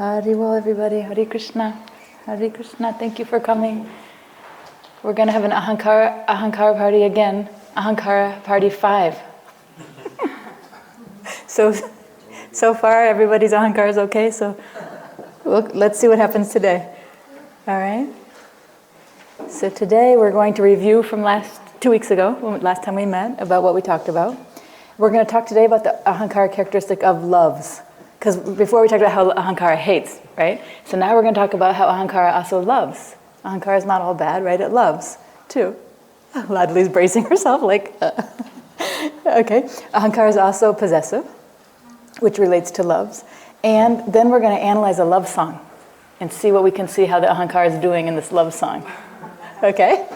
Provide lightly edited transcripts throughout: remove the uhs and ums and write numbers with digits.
Haribol, everybody. Hare Krishna. Hare Krishna. Thank you for coming. We're going to have an Ahankara party again. Ahankara party 5. So far, everybody's Ahankara is okay. So let's see what happens today. All right. So today we're going to review from 2 weeks ago, last time we met, about what we talked about. We're going to talk today about the Ahankara characteristic of loves. Because before we talked about how Ahankara hates, right? So now we're going to talk about how Ahankara also loves. Ahankara is not all bad, right? It loves, too. Ladli's bracing herself like, Okay. Ahankara is also possessive, which relates to loves. And then we're going to analyze a love song and see what we can see how the Ahankara is doing in this love song. Okay?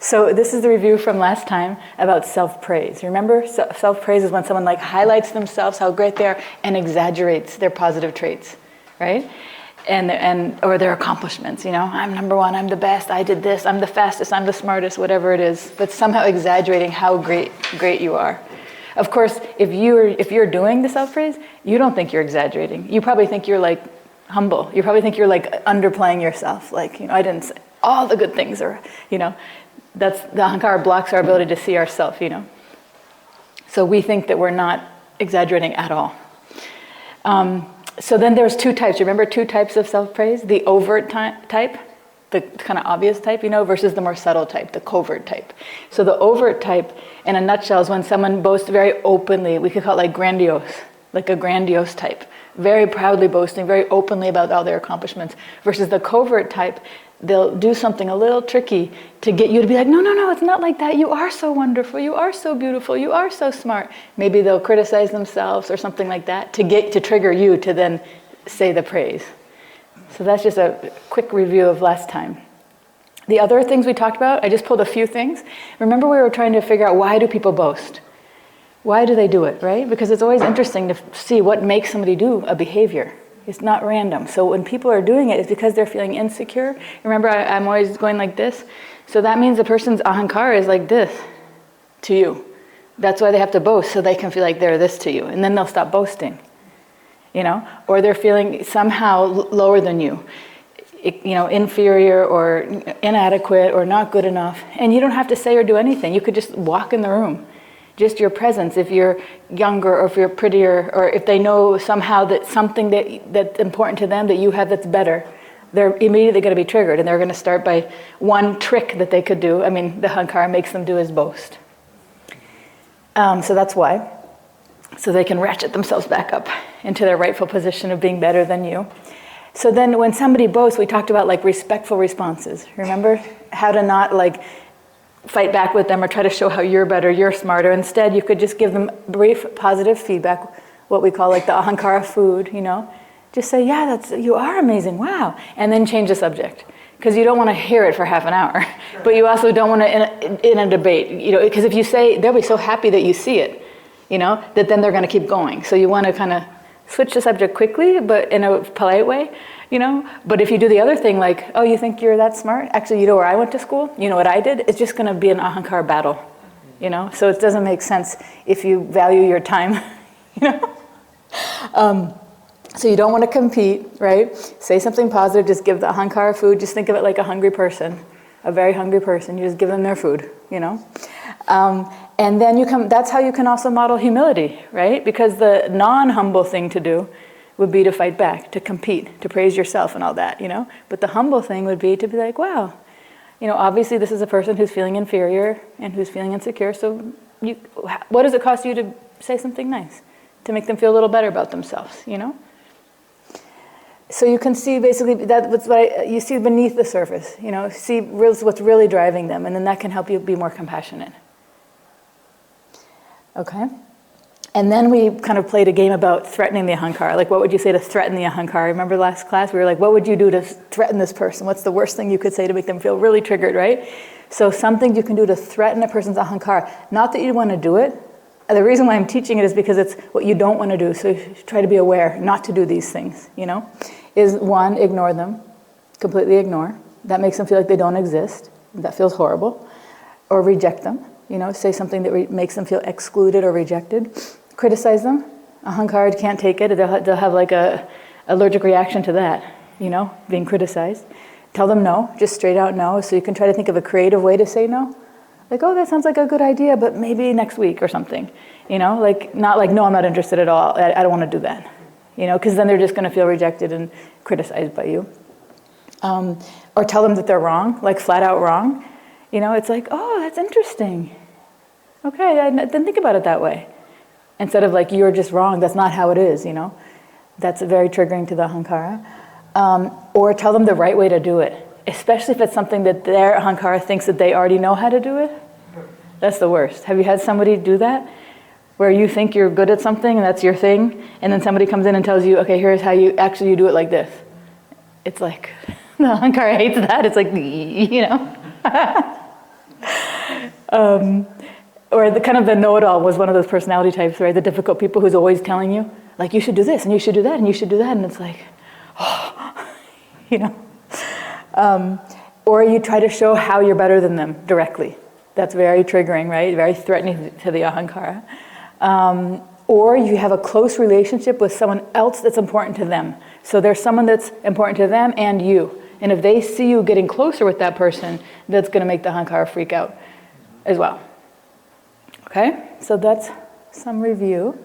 So this is the review from last time about self-praise. Remember, self-praise is when someone highlights themselves, how great they are, and exaggerates their positive traits, right? Or their accomplishments, I'm number one, I'm the best, I did this, I'm the fastest, I'm the smartest, whatever it is, but somehow exaggerating how great you are. Of course, if you're doing the self-praise, you don't think you're exaggerating. You probably think you're humble. You probably think you're underplaying yourself. I didn't say all the good things, or that's the Ahankara blocks our ability to see ourselves. So we think that we're not exaggerating at all. So then there's 2 types. Remember 2 types of self-praise? The overt type, the kind of obvious type, versus the more subtle type, the covert type. So the overt type, in a nutshell, is when someone boasts very openly. We could call it grandiose, like a grandiose type. Very proudly boasting, very openly about all their accomplishments. Versus the covert type, they'll do something a little tricky to get you to be like, no, it's not like that. You are so wonderful. You are so beautiful. You are so smart. Maybe they'll criticize themselves or something like that to trigger you to then say the praise. So that's just a quick review of last time. The other things we talked about, I just pulled a few things. Remember we were trying to figure out, why do people boast? Why do they do it, right? Because it's always interesting to see what makes somebody do a behavior. It's not random. So when people are doing it, it's because they're feeling insecure. Remember, I'm always going like this. So that means the person's Ahankara is like this to you. That's why they have to boast, so they can feel like they're this to you. And then they'll stop boasting, Or they're feeling somehow lower than you, inferior or inadequate or not good enough. And you don't have to say or do anything. You could just walk in the room. Just your presence, if you're younger or if you're prettier, or if they know somehow that something that's important to them that you have that's better, they're immediately going to be triggered, and they're going to start by one trick that they could do. The Ahankara makes them do is boast. So that's why. So they can ratchet themselves back up into their rightful position of being better than you. So then when somebody boasts, we talked about respectful responses. Remember how to not fight back with them or try to show how you're better, you're smarter. Instead, you could just give them brief positive feedback, what we call the Ahankara food, Just say, yeah, you are amazing, wow. And then change the subject. Because you don't want to hear it for half an hour. But you also don't want to, in a debate, because if you say, they'll be so happy that you see it, that then they're going to keep going. So you want to kind of switch the subject quickly, but in a polite way. But if you do the other thing, oh, you think you're that smart? Actually, you know where I went to school? You know what I did? It's just going to be an Ahankara battle, So it doesn't make sense if you value your time, So you don't want to compete, right? Say something positive, just give the Ahankara food. Just think of it like a hungry person, a very hungry person. You just give them their food, And then that's how you can also model humility, right? Because the non-humble thing to do would be to fight back, to compete, to praise yourself and all that, But the humble thing would be to be like, wow, obviously this is a person who's feeling inferior and who's feeling insecure, so what does it cost you to say something nice, to make them feel a little better about themselves, So you can see basically you see beneath the surface, see what's really driving them, and then that can help you be more compassionate. Okay? And then we kind of played a game about threatening the Ahankara. What would you say to threaten the Ahankara? Remember last class? We were what would you do to threaten this person? What's the worst thing you could say to make them feel really triggered, right? So something you can do to threaten a person's Ahankara. Not that you want to do it. The reason why I'm teaching it is because it's what you don't want to do. So try to be aware not to do these things, Is 1, ignore them. Completely ignore. That makes them feel like they don't exist. That feels horrible. Or reject them. Say something that makes them feel excluded or rejected. Criticize them. Ahankara can't take it. They'll have like a allergic reaction to that, being criticized. Tell them no, just straight out no. So you can try to think of a creative way to say no. Like, oh, that sounds like a good idea, but maybe next week or something. Like not like, no, I'm not interested at all. I don't want to do that. Because then they're just going to feel rejected and criticized by you. Or tell them that they're wrong, like flat out wrong. It's like, oh, that's interesting. Okay, I didn't think about it that way. Instead of like, you're just wrong, that's not how it is, That's very triggering to the Ahankara. Or tell them the right way to do it, especially if it's something that their Ahankara thinks that they already know how to do it. That's the worst. Have you had somebody do that? Where you think you're good at something and that's your thing, and then somebody comes in and tells you, okay, here's how you do it like this. It's like, the Ahankara hates that. It's like, Or the kind of the know-it-all was one of those personality types, right? The difficult people who's always telling you, like, you should do this, and you should do that, and you should do that, and it's like, Or you try to show how you're better than them directly. That's very triggering, right? Very threatening to the Ahankara. Or you have a close relationship with someone else that's important to them. So there's someone that's important to them and you. And if they see you getting closer with that person, that's going to make the Ahankara freak out as well. Okay, so that's some review.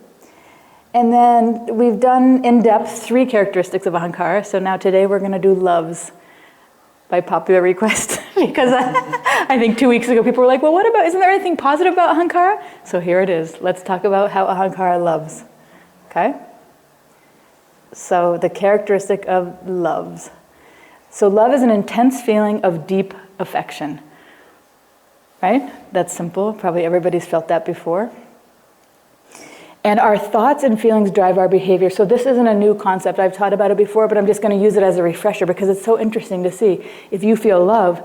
And then we've done in depth 3 characteristics of Ahankara. So now today we're going to do loves by popular request. Because I think 2 weeks ago people were like, well, isn't there anything positive about Ahankara? So here it is. Let's talk about how Ahankara loves. Okay? So the characteristic of loves. So love is an intense feeling of deep affection. Right? That's simple. Probably everybody's felt that before. And our thoughts and feelings drive our behavior. So this isn't a new concept. I've taught about it before, but I'm just going to use it as a refresher because it's so interesting to see. If you feel love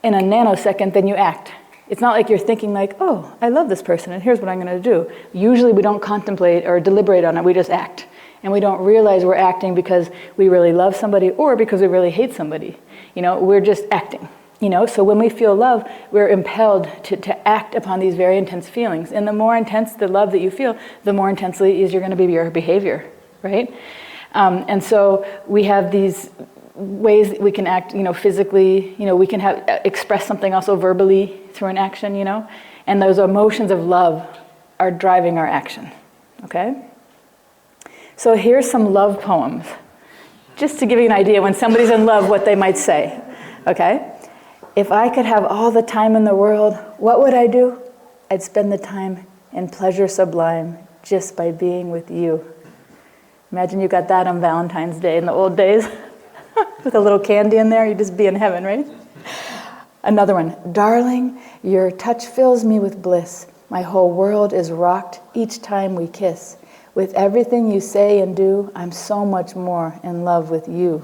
in a nanosecond, then you act. It's not like you're thinking like, oh, I love this person and here's what I'm going to do. Usually we don't contemplate or deliberate on it. We just act. And we don't realize we're acting because we really love somebody or because we really hate somebody. We're just acting. So when we feel love, we're impelled to act upon these very intense feelings. And the more intense the love that you feel, the more intensely is going to be your behavior, right? And so we have these ways that we can act, physically. We can express something also verbally through an action, And those emotions of love are driving our action, okay? So here's some love poems, just to give you an idea when somebody's in love what they might say, okay? If I could have all the time in the world, what would I do? I'd spend the time in pleasure sublime just by being with you. Imagine you got that on Valentine's Day in the old days. With a little candy in there, you'd just be in heaven, right? Another one. Darling, your touch fills me with bliss. My whole world is rocked each time we kiss. With everything you say and do, I'm so much more in love with you.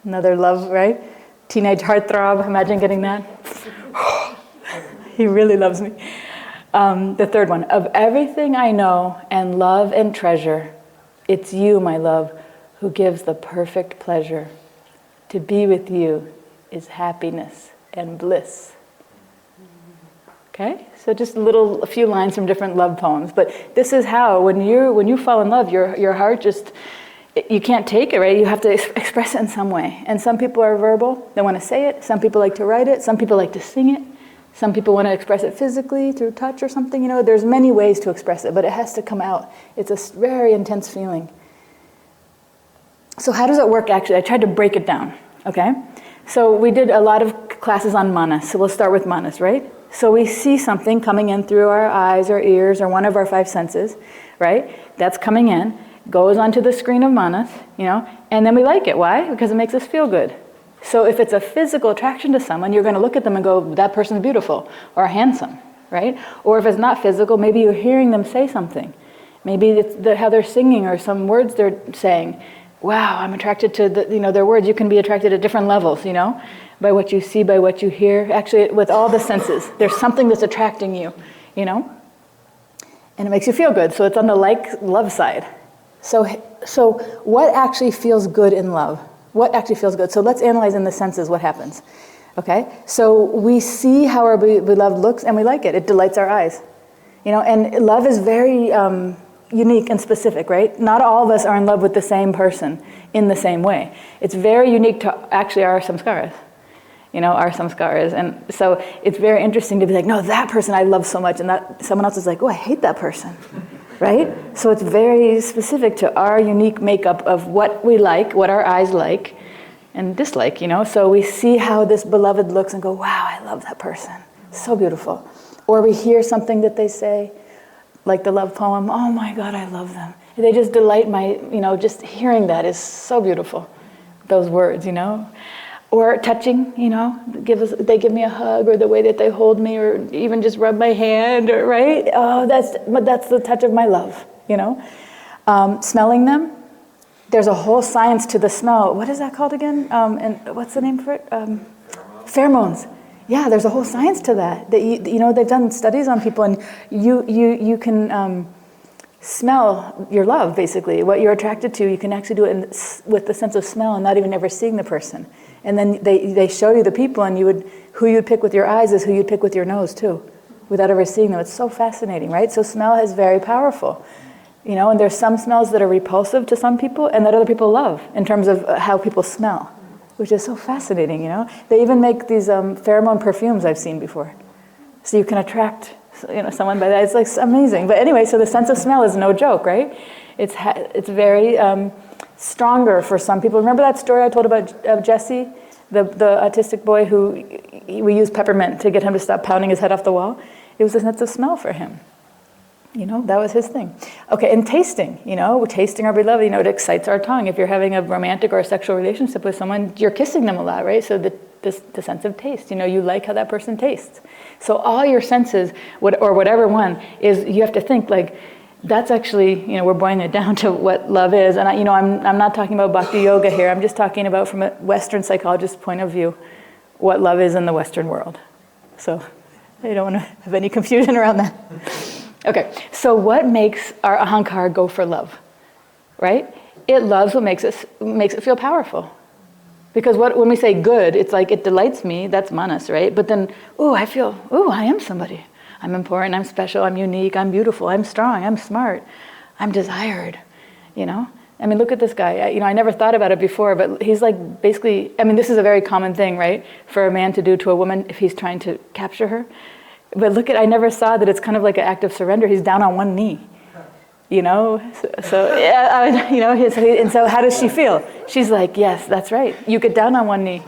Another love, right? Teenage heartthrob, imagine getting that. He really loves me. The third one, of everything I know and love and treasure, it's you, my love, who gives the perfect pleasure. To be with you is happiness and bliss. Okay, so just a few lines from different love poems. But this is how, when you fall in love, your heart just, you can't take it, right? You have to express it in some way. And some people are verbal, they want to say it. Some people like to write it. Some people like to sing it. Some people want to express it physically through touch or something. There's many ways to express it, but it has to come out. It's a very intense feeling. So how does it work actually? I tried to break it down, okay? So we did a lot of classes on manas. So we'll start with manas, right? So we see something coming in through our eyes or ears or one of our 5 senses, right? That's coming in, goes onto the screen of manas, and then we like it. Why? Because it makes us feel good. So if it's a physical attraction to someone, you're going to look at them and go, that person's beautiful or handsome, right? Or if it's not physical, maybe you're hearing them say something. Maybe it's how they're singing or some words they're saying. Wow, I'm attracted to their words. You can be attracted at different levels, by what you see, by what you hear. Actually, with all the senses, there's something that's attracting you, and it makes you feel good. So it's on the love side. So what actually feels good in love? What actually feels good? So let's analyze in the senses what happens. Okay? So we see how our beloved looks and we like it. It delights our eyes. And love is very unique and specific, right? Not all of us are in love with the same person in the same way. It's very unique to actually our samskaras, our samskaras. And so it's very interesting to be like, no, that person I love so much, and that someone else is like, oh, I hate that person, right? So it's very specific to our unique makeup of what we like, what our eyes like and dislike, So we see how this beloved looks and go, wow, I love that person. So beautiful. Or we hear something that they say, like the love poem, oh my God, I love them. They just delight just hearing that is so beautiful, those words, Or touching, they give me a hug, or the way that they hold me, or even just rub my hand, right? Oh, that's the touch of my love, Smelling them. There's a whole science to the smell. What is that called again? And what's the name for it? Pheromones. Yeah, there's a whole science to that. That they've done studies on people, and you can smell your love, basically. What you're attracted to, you can actually do it with the sense of smell and not even ever seeing the person. And then they show you the people, and who you'd pick with your eyes is who you'd pick with your nose too, without ever seeing them. It's so fascinating, right? So smell is very powerful. And there's some smells that are repulsive to some people and that other people love in terms of how people smell, which is so fascinating, They even make these pheromone perfumes I've seen before. So you can attract, someone by that. It's like amazing. But anyway, so the sense of smell is no joke, right? It's very stronger for some people. Remember that story I told about Joshi, the autistic boy who we used peppermint to get him to stop pounding his head off the wall? It was a sense of smell for him. That was his thing. Okay, and tasting, tasting our beloved, it excites our tongue. If you're having a romantic or a sexual relationship with someone, you're kissing them a lot, right? So the sense of taste, you like how that person tastes. So all your senses, or whatever one, is you have to think like, that's actually, we're boiling it down to what love is. And I'm not talking about bhakti yoga here. I'm just talking about from a Western psychologist's point of view, what love is in the Western world. So I don't want to have any confusion around that. Okay, so what makes our Ahankara go for love, right? It loves what makes it feel powerful. Because when we say good, it's like it delights me, that's manas, right? But then, I am somebody. I'm important, I'm special, I'm unique, I'm beautiful, I'm strong, I'm smart, I'm desired, I mean, look at this guy. I never thought about it before, but he's like basically, this is a very common thing, right? For a man to do to a woman if he's trying to capture her. But I never saw that it's kind of like an act of surrender. He's down on one knee, So yeah, and so how does she feel? She's like, yes, that's right. You get down on one knee.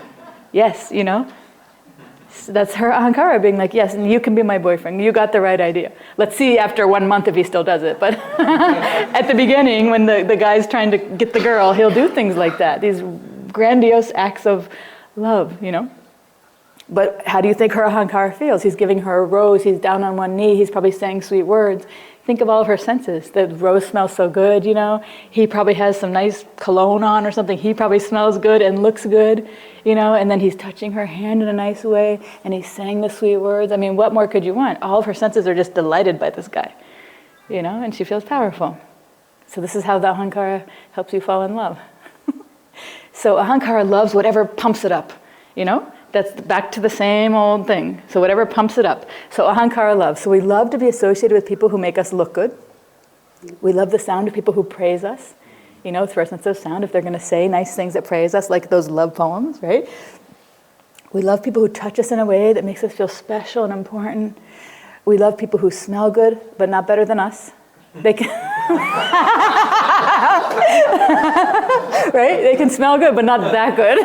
Yes, So that's her Ahankara being like, yes, and you can be my boyfriend. You got the right idea. Let's see after 1 month if he still does it. But at the beginning, when the guy's trying to get the girl, he'll do things like that. These grandiose acts of love, But how do you think her Ahankara feels? He's giving her a rose, he's down on one knee, he's probably saying sweet words. Think of all of her senses. The rose smells so good, He probably has some nice cologne on or something. He probably smells good and looks good, And then he's touching her hand in a nice way, and he's saying the sweet words. What more could you want? All of her senses are just delighted by this guy, And she feels powerful. So this is how the Ahankara helps you fall in love. So Ahankara loves whatever pumps it up, That's back to the same old thing. So whatever pumps it up. So Ahankara love. So we love to be associated with people who make us look good. We love the sound of people who praise us, through our sense of sound, if they're going to say nice things that praise us, like those love poems, right? We love people who touch us in a way that makes us feel special and important. We love people who smell good, but not better than us. They can right? They can smell good, but not that good.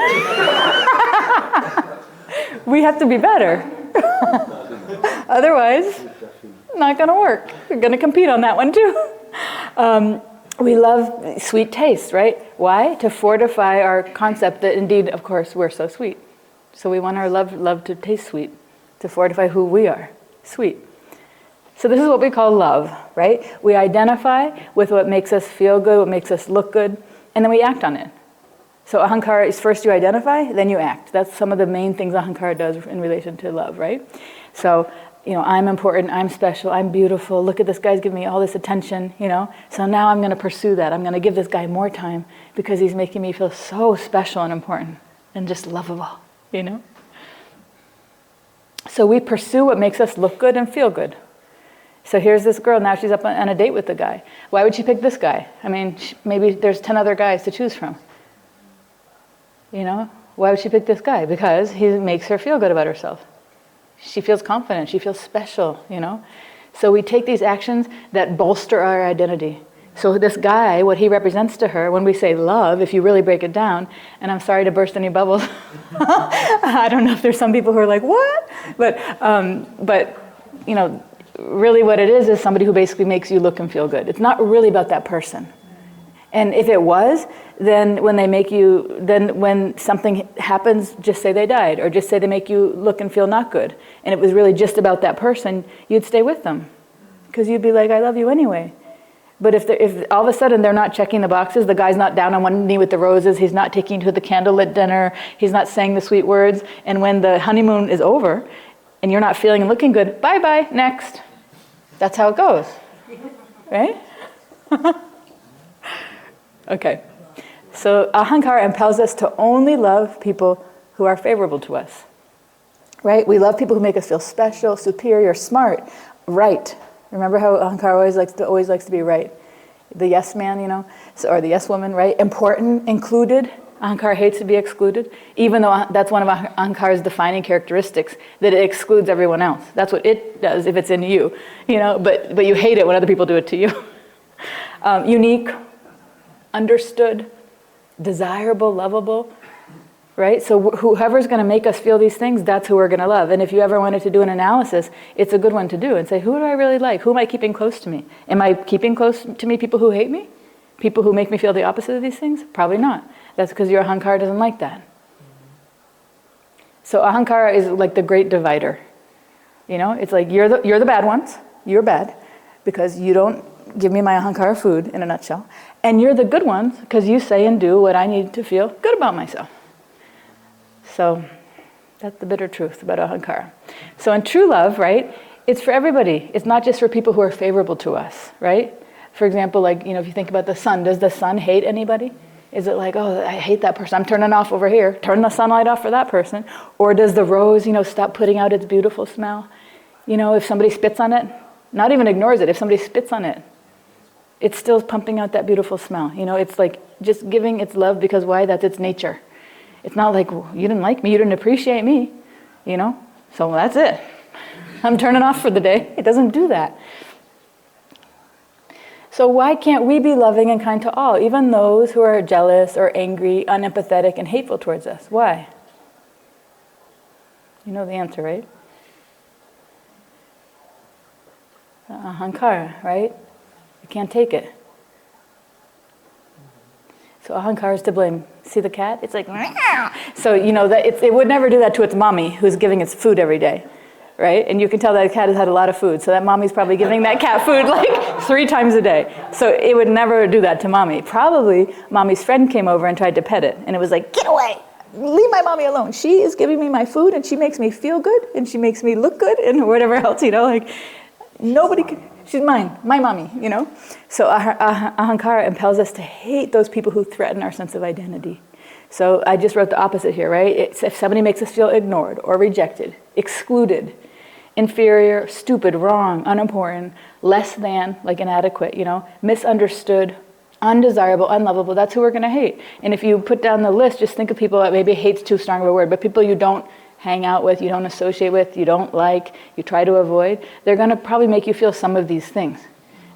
We have to be better. Otherwise, not going to work. We're going to compete on that one too. We love sweet taste, right? Why? To fortify our concept that indeed, of course, we're so sweet. So we want our love to taste sweet, to fortify who we are, sweet. So this is what we call love, right? We identify with what makes us feel good, what makes us look good, and then we act on it. So Ahankara is first you identify, then you act. That's some of the main things Ahankara does in relation to love, right? So, I'm important, I'm special, I'm beautiful, look at this guy's giving me all this attention, So now I'm going to pursue that. I'm going to give this guy more time because he's making me feel so special and important and just lovable, So we pursue what makes us look good and feel good. So here's this girl, now she's up on a date with the guy. Why would she pick this guy? I mean, maybe there's 10 other guys to choose from. Why would she pick this guy? Because he makes her feel good about herself. She feels confident, she feels special, So we take these actions that bolster our identity. So this guy, what he represents to her, when we say love, if you really break it down, and I'm sorry to burst any bubbles, I don't know if there's some people who are like, what? But really what it is somebody who basically makes you look and feel good. It's not really about that person. And if it was, then when something happens, just say they died, or just say they make you look and feel not good. And it was really just about that person, you'd stay with them. Because you'd be like, I love you anyway. But if all of a sudden they're not checking the boxes, the guy's not down on one knee with the roses, he's not taking you to the candlelit dinner, he's not saying the sweet words, and when the honeymoon is over, and you're not feeling and looking good, bye-bye, next. That's how it goes, right? Okay, so Ahankara impels us to only love people who are favorable to us, right? We love people who make us feel special, superior, smart, right. Remember how Ahankara always likes to be right? The yes man, or the yes woman, right? Important, included. Ahankara hates to be excluded, even though that's one of Ahankara's defining characteristics, that it excludes everyone else. That's what it does if it's in you, but you hate it when other people do it to you. Unique, understood, desirable, lovable, right? So whoever's going to make us feel these things, that's who we're going to love. And if you ever wanted to do an analysis, it's a good one to do and say, who do I really like? Who am I keeping close to me? Am I keeping close to me people who hate me? People who make me feel the opposite of these things? Probably not. That's because your Ahankara doesn't like that. So Ahankara is like the great divider. It's like you're the bad ones. You're bad because you don't give me my Ahankara food, in a nutshell. And you're the good ones because you say and do what I need to feel good about myself. So that's the bitter truth about Ahankara. So in true love, right, it's for everybody. It's not just for people who are favorable to us, right? For example, if you think about the sun, does the sun hate anybody? Is it like, oh, I hate that person, I'm turning off over here, turn the sunlight off for that person? Or does the rose, stop putting out its beautiful smell? If somebody spits on it, not even ignores it, if somebody spits on it, it's still pumping out that beautiful smell. It's like just giving its love because why? That's its nature. It's not like, well, you didn't like me, you didn't appreciate me, so that's it. I'm turning off for the day. It doesn't do that. So why can't we be loving and kind to all, even those who are jealous or angry, unempathetic, and hateful towards us? Why? You know the answer, right? Ahankara, right? You can't take it. So Ahankara is to blame. See the cat? It's like, meow. So that it would never do that to its mommy who's giving its food every day, right? And you can tell that cat has had a lot of food, so that mommy's probably giving that cat food like 3 times a day. So it would never do that to mommy. Probably mommy's friend came over and tried to pet it, and it was like, get away! Leave my mommy alone. She is giving me my food, and she makes me feel good, and she makes me look good, and whatever else, nobody can... She's mine, my mommy, So Ahankara impels us to hate those people who threaten our sense of identity. So I just wrote the opposite here, right? It's if somebody makes us feel ignored or rejected, excluded, inferior, stupid, wrong, unimportant, less than, like inadequate, misunderstood, undesirable, unlovable, that's who we're going to hate. And if you put down the list, just think of people that maybe hate's too strong of a word, but people you don't hang out with, you don't associate with, you don't like, you try to avoid, they're going to probably make you feel some of these things.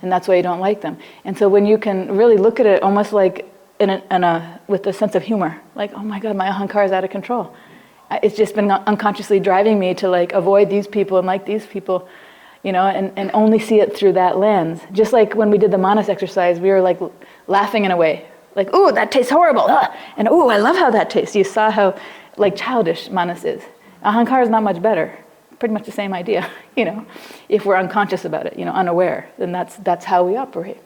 And that's why you don't like them. And so when you can really look at it almost like with a sense of humor, like, oh my God, my Ahankara is out of control. It's just been unconsciously driving me to avoid these people and like these people, and only see it through that lens. Just like when we did the manas exercise, we were laughing in a way, ooh, that tastes horrible. And ooh, I love how that tastes. You saw how childish manas is. Ahankara is not much better. Pretty much the same idea, if we're unconscious about it, unaware, then that's how we operate.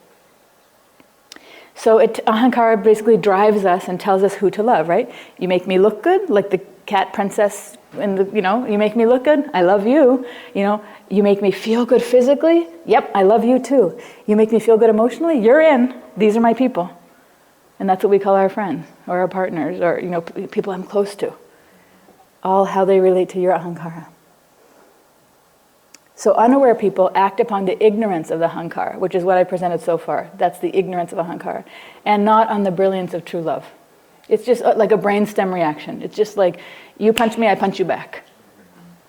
So Ahankara basically drives us and tells us who to love, right? You make me look good, like the cat princess, you make me look good, I love you. You make me feel good physically, yep, I love you too. You make me feel good emotionally, you're in, these are my people. And that's what we call our friends, or our partners, or people I'm close to. All how they relate to your Ahankara. So unaware people act upon the ignorance of the Ahankara, which is what I presented so far. That's the ignorance of Ahankara, and not on the brilliance of true love. It's just like a brainstem reaction. It's just like, you punch me, I punch you back.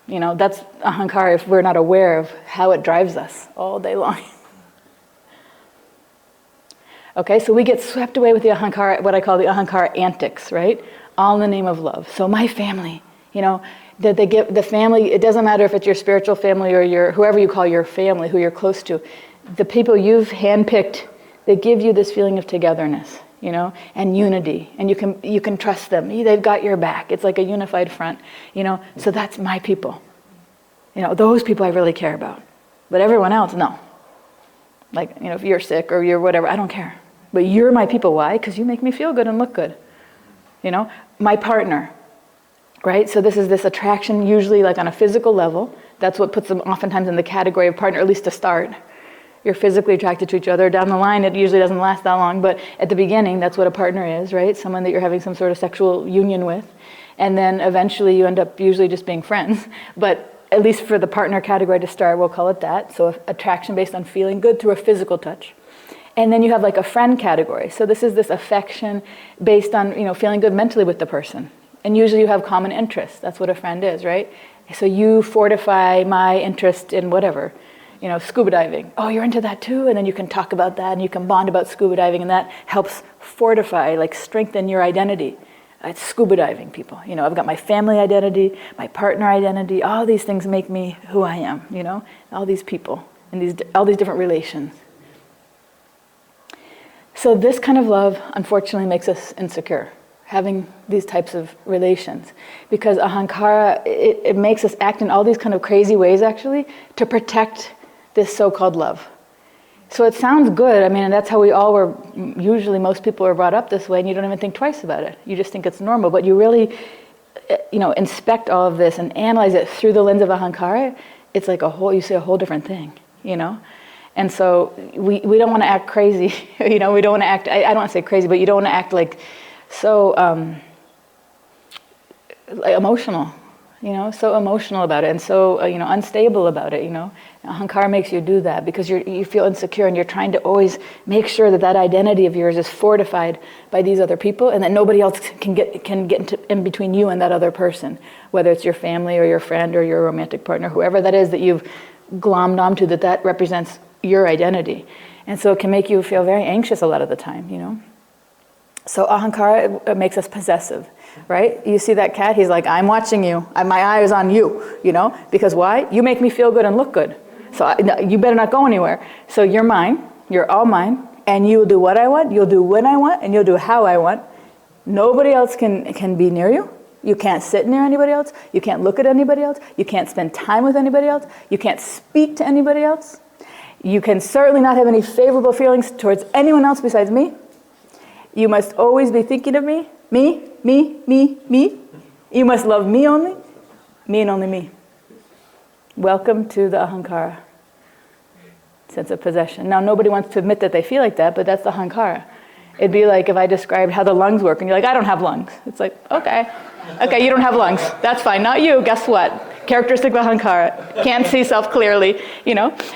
That's Ahankara if we're not aware of how it drives us all day long. Okay, so we get swept away with the Ahankara, what I call the Ahankara antics, right? All in the name of love. So my family, that they give the family, it doesn't matter if it's your spiritual family or your, whoever you call your family, who you're close to, the people you've handpicked, they give you this feeling of togetherness, and unity, and you can trust them. They've got your back. It's like a unified front, so that's my people. Those people I really care about. But everyone else, no. Like, if you're sick or you're whatever, I don't care. But you're my people. Why? Because you make me feel good and look good. My partner, right? So this is this attraction, usually like on a physical level. That's what puts them oftentimes in the category of partner, at least to start. You're physically attracted to each other. Down the line, it usually doesn't last that long, but at the beginning, that's what a partner is, right? Someone that you're having some sort of sexual union with. And then eventually you end up usually just being friends. But at least for the partner category to start, we'll call it that. So attraction based on feeling good through a physical touch. And then you have like a friend category. So this is this affection based on, feeling good mentally with the person. And usually you have common interests. That's what a friend is, right? So you fortify my interest in whatever. Scuba diving. Oh, you're into that too? And then you can talk about that and you can bond about scuba diving, and that helps fortify, like strengthen your identity. It's scuba diving, people. I've got my family identity, my partner identity. All these things make me who I am, all these people and all these different relations. So this kind of love, unfortunately, makes us insecure, having these types of relations. Because Ahankara, it makes us act in all these kind of crazy ways, actually, to protect this so-called love. So it sounds good. And that's how we all were, usually most people are brought up this way, and you don't even think twice about it. You just think it's normal. But you really, inspect all of this and analyze it through the lens of Ahankara, it's like you see a whole different thing, And so we don't want to act crazy, we don't want to act, I don't want to say crazy, but you don't want to act like so like emotional, so emotional about it, and so, unstable about it, Ahankara makes you do that because you feel insecure and you're trying to always make sure that identity of yours is fortified by these other people, and that nobody else can get in between you and that other person, whether it's your family or your friend or your romantic partner, whoever that is that you've glommed onto, that represents your identity. And so it can make you feel very anxious a lot of the time, So Ahankara makes us possessive, right? You see that cat, he's like, I'm watching you. My eye is on you, Because why? You make me feel good and look good. So you better not go anywhere. So you're mine, you're all mine, and you'll do what I want, you'll do when I want, and you'll do how I want. Nobody else can be near you. You can't sit near anybody else. You can't look at anybody else. You can't spend time with anybody else. You can't speak to anybody else. You can certainly not have any favorable feelings towards anyone else besides me. You must always be thinking of me. Me, me, me, me. You must love me and only me. Welcome to the Ahankara, sense of possession. Now, nobody wants to admit that they feel like that, but that's the Ahankara. It'd be like if I described how the lungs work, and you're like, I don't have lungs. It's like, okay, you don't have lungs. That's fine, not you. Guess what? Characteristic of Ahankara. Can't see self clearly,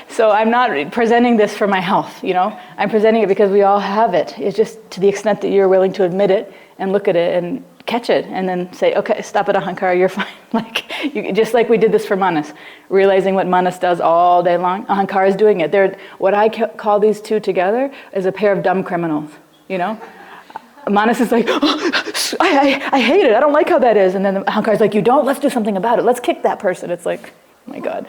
So I'm not presenting this for my health, I'm presenting it because we all have it. It's just to the extent that you're willing to admit it and look at it and catch it and then say, okay, stop at Ahankara, you're fine. Just like we did this for Manas, realizing what Manas does all day long. Ahankara is doing it. What I call these two together is a pair of dumb criminals, Manas is like, oh, I hate it. I don't like how that is. And then Ahankara is like, you don't? Let's do something about it. Let's kick that person. It's like, oh my God.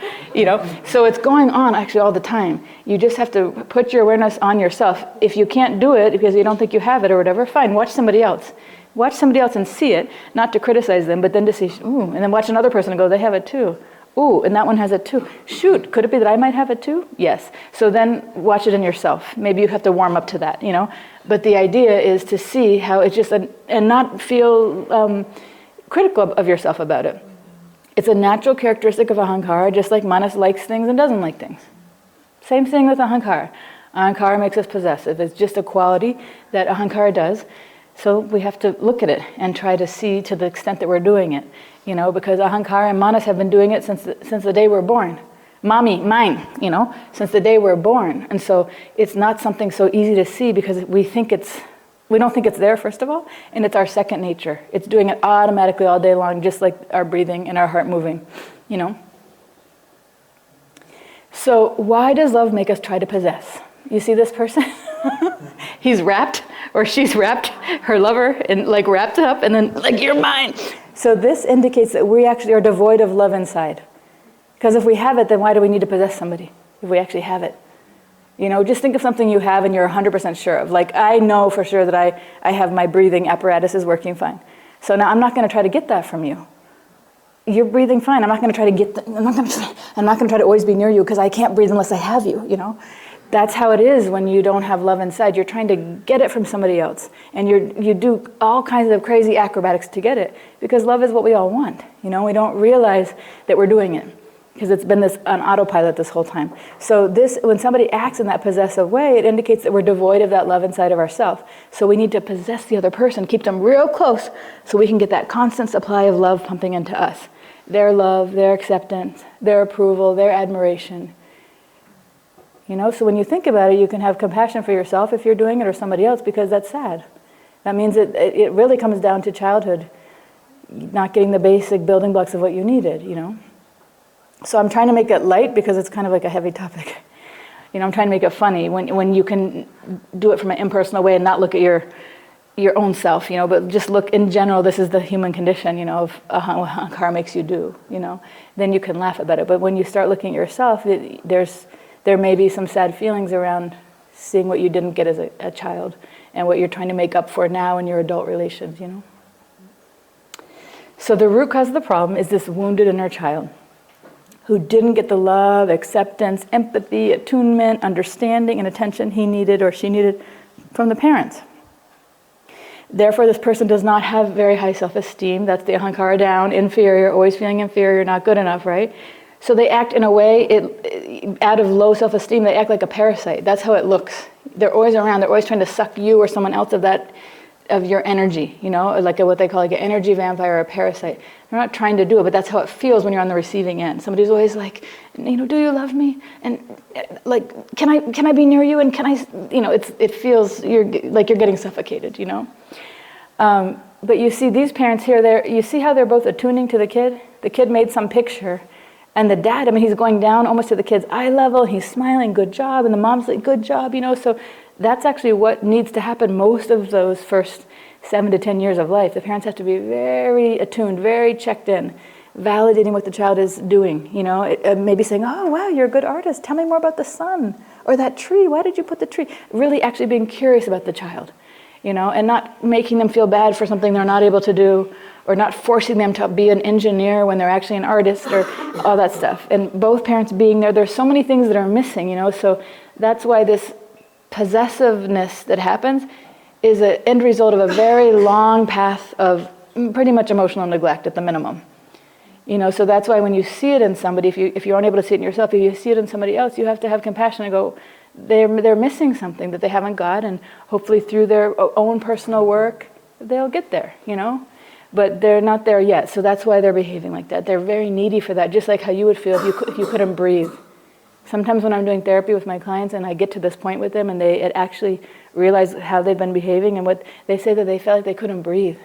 So it's going on actually all the time. You just have to put your awareness on yourself. If you can't do it because you don't think you have it or whatever, fine, watch somebody else. Watch somebody else and see it, not to criticize them, but then to see, ooh, and then watch another person and go, they have it too. Ooh, and that one has it too. Shoot, could it be that I might have it too? Yes. So then watch it in yourself. Maybe you have to warm up to that, But the idea is to see how it's just, and not feel critical of yourself about it. It's a natural characteristic of Ahankara, just like Manas likes things and doesn't like things. Same thing with Ahankara. Ahankara makes us possessive. It's just a quality that Ahankara does. So we have to look at it and try to see to the extent that we're doing it, because Ahankara and Manas have been doing it since the day we're born. Mommy, mine, since the day we're born. And so it's not something so easy to see because we don't think it's there, first of all, and it's our second nature. It's doing it automatically all day long, just like our breathing and our heart moving, So why does love make us try to possess? You see this person? He's wrapped, or she's wrapped, her lover, and wrapped up, and then you're mine. So this indicates that we actually are devoid of love inside. Because if we have it, then why do we need to possess somebody if we actually have it? Just think of something you have and you're 100% sure of. I know for sure that I have my breathing apparatus is working fine. So now I'm not going to try to get that from you. You're breathing fine. I'm not going to try to get I'm not going to try to always be near you because I can't breathe unless I have you, That's how it is when you don't have love inside. You're trying to get it from somebody else. And you do all kinds of crazy acrobatics to get it because love is what we all want. We don't realize that we're doing it because it's been on autopilot this whole time. So when somebody acts in that possessive way, it indicates that we're devoid of that love inside of ourselves. So we need to possess the other person, keep them real close so we can get that constant supply of love pumping into us. Their love, their acceptance, their approval, their admiration. So when you think about it, you can have compassion for yourself if you're doing it or somebody else because that's sad. That means it really comes down to childhood, not getting the basic building blocks of what you needed, So I'm trying to make it light because it's kind of like a heavy topic. I'm trying to make it funny when you can do it from an impersonal way and not look at your own self, but just look in general, this is the human condition, of Ahankara makes you do, then you can laugh about it. But when you start looking at yourself, there may be some sad feelings around seeing what you didn't get as a child and what you're trying to make up for now in your adult relations, So the root cause of the problem is this wounded inner child who didn't get the love, acceptance, empathy, attunement, understanding, and attention he needed or she needed from the parents. Therefore, this person does not have very high self-esteem. That's the Ahankara down, inferior, always feeling inferior, not good enough, right? So they act in a way, out of low self-esteem, they act like a parasite. That's how it looks. They're always around. They're always trying to suck you or someone else of your energy, like what they call an energy vampire or a parasite. They're not trying to do it, but that's how it feels when you're on the receiving end. Somebody's always like, do you love me? And can I be near you? And can I, it feels you're getting suffocated, But you see these parents here, you see how they're both attuning to the kid? The kid made some picture. And the dad, he's going down almost to the kid's eye level. He's smiling, good job. And the mom's like, good job, So that's actually what needs to happen most of those first 7 to 10 years of life. The parents have to be very attuned, very checked in, validating what the child is doing. Maybe saying, oh, wow, you're a good artist. Tell me more about the sun or that tree. Why did you put the tree? Really actually being curious about the child, and not making them feel bad for something they're not able to do, or not forcing them to be an engineer when they're actually an artist, or all that stuff. And both parents being there's so many things that are missing, so that's why this possessiveness that happens is an end result of a very long path of pretty much emotional neglect at the minimum. So that's why when you see it in somebody, if you aren't able to see it in yourself, if you see it in somebody else, you have to have compassion and go, they're missing something that they haven't got, and hopefully through their own personal work, they'll get there, But they're not there yet, so that's why they're behaving like that. They're very needy for that, just like how you would feel if you couldn't breathe. Sometimes when I'm doing therapy with my clients and I get to this point with them and they actually realize how they've been behaving and what they say, that they felt like they couldn't breathe.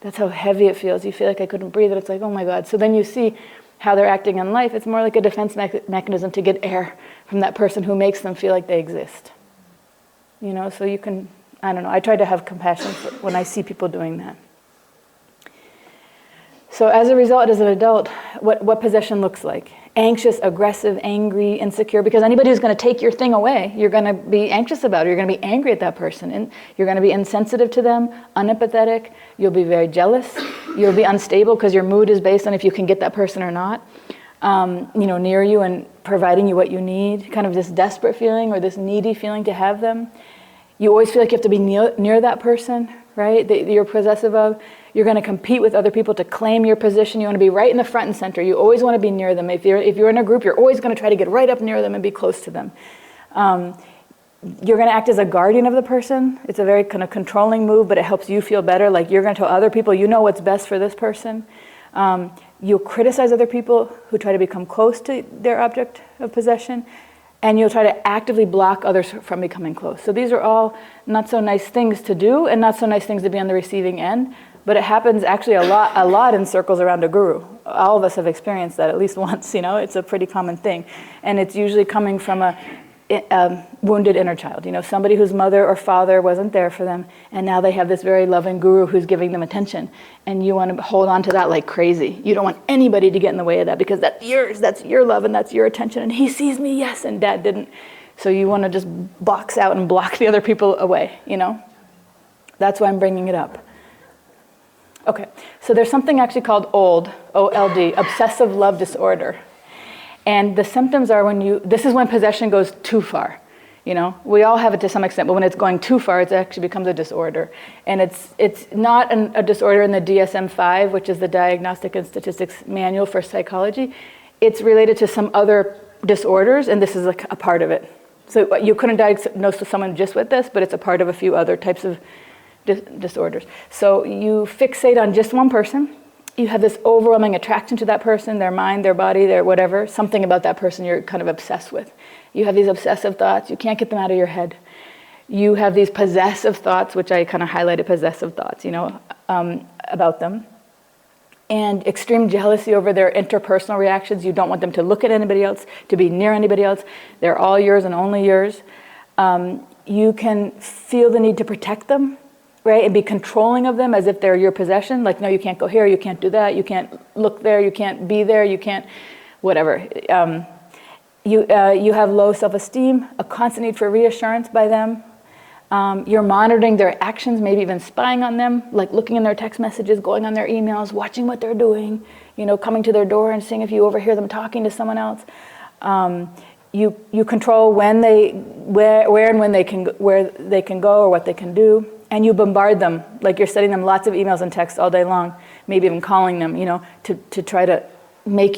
That's how heavy it feels. You feel like I couldn't breathe, and it's like, oh my God. So then you see how they're acting in life. It's more like a defense mechanism to get air from that person who makes them feel like they exist. So you can, I don't know, I try to have compassion when I see people doing that. So as a result, as an adult, what possession looks like. Anxious, aggressive, angry, insecure, because anybody who's going to take your thing away, you're going to be anxious about it. You're going to be angry at that person, and you're going to be insensitive to them, unempathetic. You'll be very jealous. You'll be unstable because your mood is based on if you can get that person or not, near you and providing you what you need, kind of this desperate feeling or this needy feeling to have them. You always feel like you have to be near that person, right, that you're possessive of. You're going to compete with other people to claim your position. You want to be right in the front and center. You always want to be near them. If you're in a group, you're always going to try to get right up near them and be close to them. You're going to act as a guardian of the person. It's a very kind of controlling move, but it helps you feel better. Like you're going to tell other people, you know what's best for this person. You'll criticize other people who try to become close to their object of possession, and you'll try to actively block others from becoming close. So these are all not so nice things to do and not so nice things to be on the receiving end, but it happens actually a lot in circles around a guru. All of us have experienced that at least once, it's a pretty common thing. And it's usually coming from a wounded inner child, somebody whose mother or father wasn't there for them, and now they have this very loving guru who's giving them attention, and you want to hold on to that like crazy. You don't want anybody to get in the way of that, because that's yours, that's your love, and that's your attention, and he sees me, yes, and dad didn't. So you want to just box out and block the other people away, That's why I'm bringing it up. Okay, so there's something actually called OLD, O-L-D, obsessive love disorder. And the symptoms are this is when possession goes too far. We all have it to some extent, but when it's going too far, it actually becomes a disorder. And it's not a disorder in the DSM-5, which is the Diagnostic and Statistics Manual for Psychology. It's related to some other disorders, and this is like a part of it. So you couldn't diagnose someone just with this, but it's a part of a few other types of disorders. So you fixate on just one person. You have this overwhelming attraction to that person, their mind, their body, their whatever, something about that person you're kind of obsessed with. You have these obsessive thoughts, you can't get them out of your head. You have these possessive thoughts, which I kind of highlighted possessive thoughts, about them. And extreme jealousy over their interpersonal reactions. You don't want them to look at anybody else, to be near anybody else. They're all yours and only yours. You can feel the need to protect them, right, and be controlling of them as if they're your possession. Like, no, you can't go here, you can't do that, you can't look there, you can't be there, you can't, whatever. You have low self-esteem, a constant need for reassurance by them. You're monitoring their actions, maybe even spying on them, like looking in their text messages, going on their emails, watching what they're doing, coming to their door and seeing if you overhear them talking to someone else. You control where and when where they can go or what they can do. And you bombard them, like you're sending them lots of emails and texts all day long, maybe even calling them, to try to make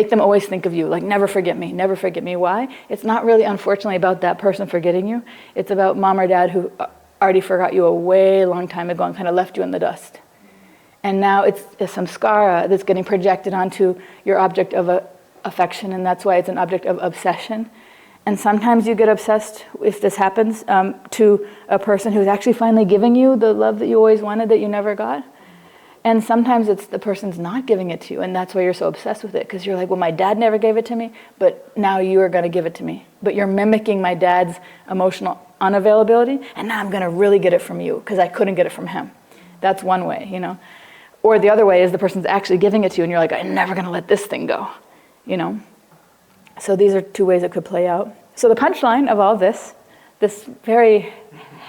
them always think of you, like never forget me, never forget me. Why? It's not really, unfortunately, about that person forgetting you. It's about mom or dad who already forgot you a way long time ago and kind of left you in the dust. And now it's a samskara that's getting projected onto your object of affection, and that's why it's an object of obsession. And sometimes you get obsessed, if this happens, to a person who's actually finally giving you the love that you always wanted that you never got. And sometimes it's the person's not giving it to you, and that's why you're so obsessed with it, because you're like, well, my dad never gave it to me, but now you are going to give it to me. But you're mimicking my dad's emotional unavailability, and now I'm going to really get it from you, because I couldn't get it from him. That's one way, Or the other way is the person's actually giving it to you, and you're like, I'm never going to let this thing go, So these are two ways it could play out. So the punchline of all this very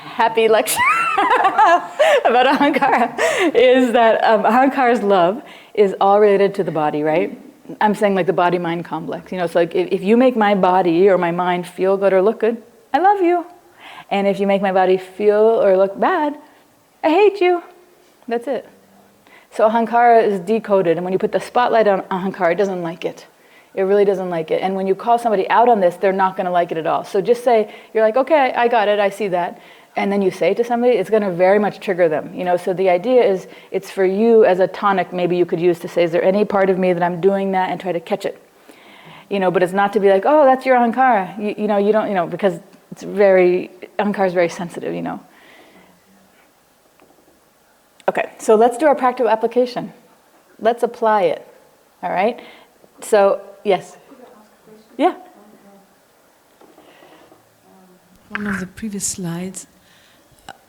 happy lecture about Ahankara, is that Ahankara's love is all related to the body, right? I'm saying like the body-mind complex. So like if you make my body or my mind feel good or look good, I love you. And if you make my body feel or look bad, I hate you. That's it. So Ahankara is decoded, and when you put the spotlight on Ahankara, it doesn't like it. It really doesn't like it. And when you call somebody out on this, they're not going to like it at all. So just say, you're like, okay, I got it, I see that. And then you say it to somebody, it's going to very much trigger them. So the idea is, it's for you as a tonic maybe you could use to say, is there any part of me that I'm doing that, and try to catch it. But it's not to be like, oh, that's your Ahankara. You don't, because Ahankara is very sensitive, Okay, so let's do our practical application. Let's apply it, all right? So, yes. Yeah. One of the previous slides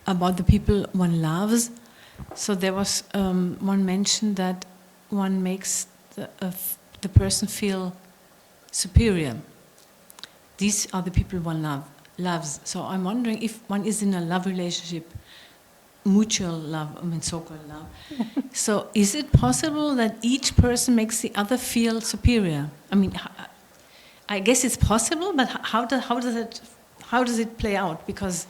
about the people one loves. So there was one mention that one makes the person feel superior. These are the people one loves. So I'm wondering if one is in a love relationship, mutual love, so-called love. So is it possible that each person makes the other feel superior? I guess it's possible, but how does it play out? Because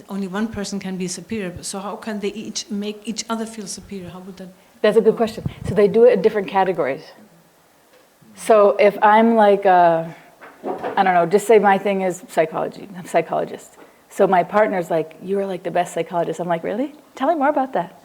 only one person can be superior. So how can they each make each other feel superior? How would that? That's a good question. So they do it in different categories. So if I'm like, I don't know, just say my thing is psychology. I'm a psychologist. So my partner's like, you are like the best psychologist. I'm like, really? Tell me more about that.